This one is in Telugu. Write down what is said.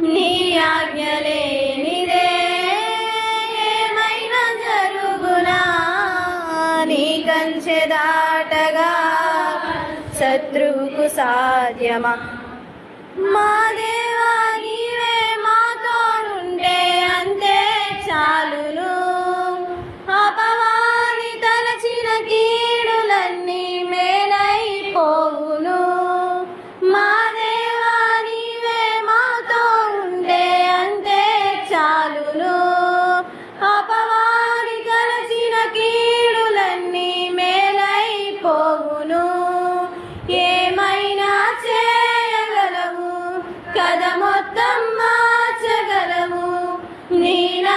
నీ ఆజ్ఞ లేనిదే ఏమైనా జరుగునా నీ కంచె దాటగా శత్రువుకు సాధ్యమా మా దేవా నీవే మాతోనుంటే అంతే చాలును అపవాది తలచిన కీడులన్నీ మేలైపోవును మా దేవా నీవే మాతోనుంటే అంతే చాలును అపవాది తలచిన కీడులన్నీ మేలైపోవును ఏమైనా చేయగలవు కథ మొత్తం మార్చగలవు నీ నా